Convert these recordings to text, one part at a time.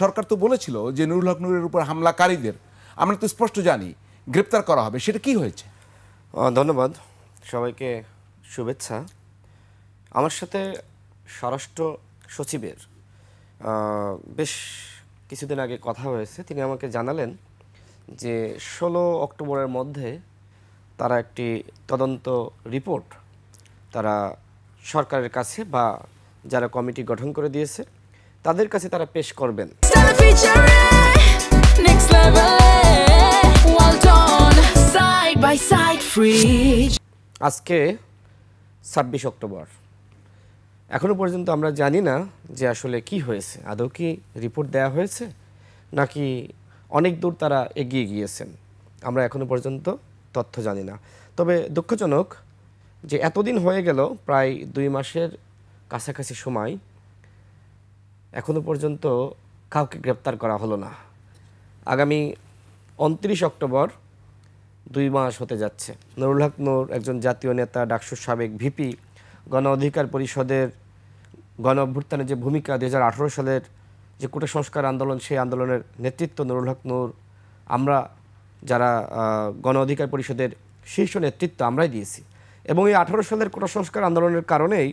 সরকার তো বলেছিল যে নুরুল হক নূরের উপর হামলাকারীদের আমরা তো স্পষ্ট জানি গ্রেপ্তার করা হবে, সেটা কি হয়েছে? ধন্যবাদ সবাইকে, শুভেচ্ছা। আমার সাথে স্বরাষ্ট্র সচিবের বেশ কিছুদিন আগে কথা হয়েছে। তিনি আমাকে জানালেন যে 16 অক্টোবরের মধ্যে তারা একটি তদন্ত রিপোর্ট তারা সরকারের কাছে বা যারা কমিটি গঠন করে দিয়েছে তাদের কাছে তারা পেশ করবেন। আজকে 26 অক্টোবর, এখনো পর্যন্ত আমরা জানি না যে আসলে কি হয়েছে, আদৌ কি রিপোর্ট দেয়া হয়েছে নাকি অনেক দূর তারা এগিয়ে গিয়েছেন, আমরা এখনো পর্যন্ত তথ্য জানি না। তবে দুঃখজনক যে এতদিন হয়ে গেল, প্রায় 2 মাসের কাছাকাছি সময়, এখনো পর্যন্ত কাউকে গ্রেপ্তার করা হলো না। আগামী 29 অক্টোবর 2 মাস হতে যাচ্ছে। নুরুল হক নূর একজন জাতীয় নেতা, ডাকসুর সাবেক ভিপি, গণ অধিকার পরিষদের গণ অভ্যুত্থানের যে ভূমিকা 2018 সালের যে কোটা সংস্কার আন্দোলন, সেই আন্দোলনের নেতৃত্ব নুরুল হক নূর, আমরা যারা গণ অধিকার পরিষদের শীর্ষ নেতৃত্ব আমরাই দিয়েছি। এবং এই 18 সালের কোটা সংস্কার আন্দোলনের কারণেই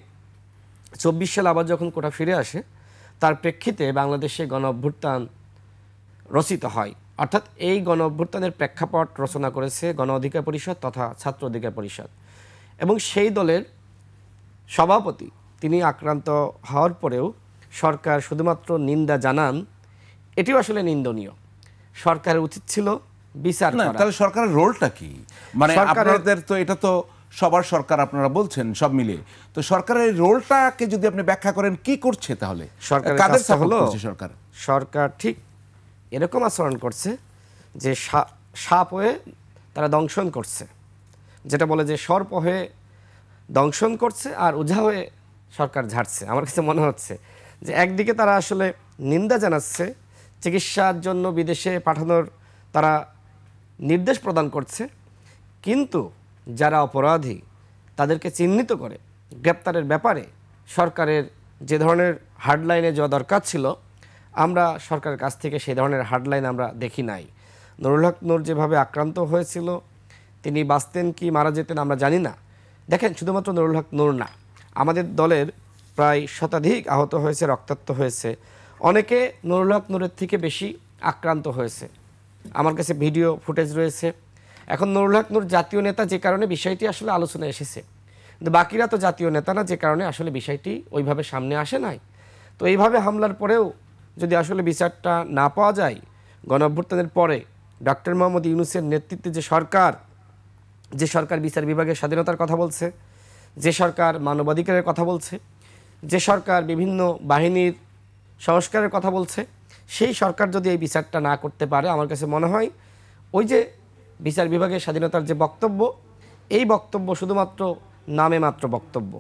24 সালে আবার যখন কোটা ফিরে আসে, তার প্রেক্ষিতে বাংলাদেশে গণ অভ্যুত্থান রচিত হয়। অর্থাৎ এই গণ অভ্যুত্থানের প্রেক্ষাপট রচনা করেছে গণ অধিকার পরিষদ তথা ছাত্র অধিকার পরিষদ। এবং সেই দলের সভাপতি তিনি আক্রান্ত হওয়ার পরেও সরকার শুধুমাত্র নিন্দা জানান, এটিও আসলে নিন্দনীয়। সরকারের উচিত ছিল বিচার করা। তাহলে সরকারের রোলটা কি? মানে আপনাদের তো এটা তো সবার সরকার আপনারা বলছেন সব মিলে, তো সরকারের রোলটাকে যদি আপনি ব্যাখ্যা করেন কি করছে তাহলে? কাদের সাপোর্ট করছে সরকার? সরকার ঠিক এরকম আচরণ করছে যে সাপ হয়ে তারা দংশন করছে, যেটা বলে যে সর্প হয়ে দংশন করছে আর ওঝা হয়ে সরকার ঝাড়ছে। আমার কাছে মনে হচ্ছে যে একদিকে তারা আসলে নিন্দা জানাচ্ছে, চিকিৎসার জন্য বিদেশে পাঠানোর তারা নির্দেশ প্রদান করছে, কিন্তু যারা অপরাধী তাদেরকে চিহ্নিত করে গ্রেপ্তারের ব্যাপারে সরকারের যে ধরনের হার্ডলাইনে যাওয়া দরকার ছিল, আমরা সরকারের কাছ থেকে সেই ধরনের হার্ডলাইন আমরা দেখি নাই। নুরুল হক নূর যেভাবে আক্রান্ত হয়েছিল, তিনি বাঁচতেন কি মারা যেতেন আমরা জানি না। দেখেন, শুধুমাত্র নুরুল হক নূর না, আমাদের দলের প্রায় শতাধিক আহত হয়েছে, রক্তাক্ত হয়েছে, অনেকে নুরুল হক নূরের থেকে বেশি আক্রান্ত হয়েছে। আমার কাছে ভিডিও ফুটেজ রয়েছে। এখন নুরুল হক নূর জাতীয় নেতা, যে কারণে বিষয়টি আসলে আলোচনায় এসেছে, কিন্তু বাকিরা তো জাতীয় নেতা না, যে কারণে আসলে বিষয়টি ওইভাবে সামনে আসে নাই। তো এইভাবে হামলার পরেও যদি আসলে বিচারটা না পাওয়া যায়, গণ অভ্যুত্থানের পরে ডক্টর মোহাম্মদ ইউনূসের নেতৃত্বে যে সরকার বিচার বিভাগের স্বাধীনতার কথা বলছে, যে সরকার মানবাধিকারের কথা বলছে, যে সরকার বিভিন্ন বাহিনীর সংস্কারের কথা বলছে, সেই সরকার যদি এই বিচারটা না করতে পারে, আমার কাছে মনে হয় ওই যে বিচার বিভাগের স্বাধীনতার যে বক্তব্য, এই বক্তব্য শুধুমাত্র নামে মাত্র বক্তব্য।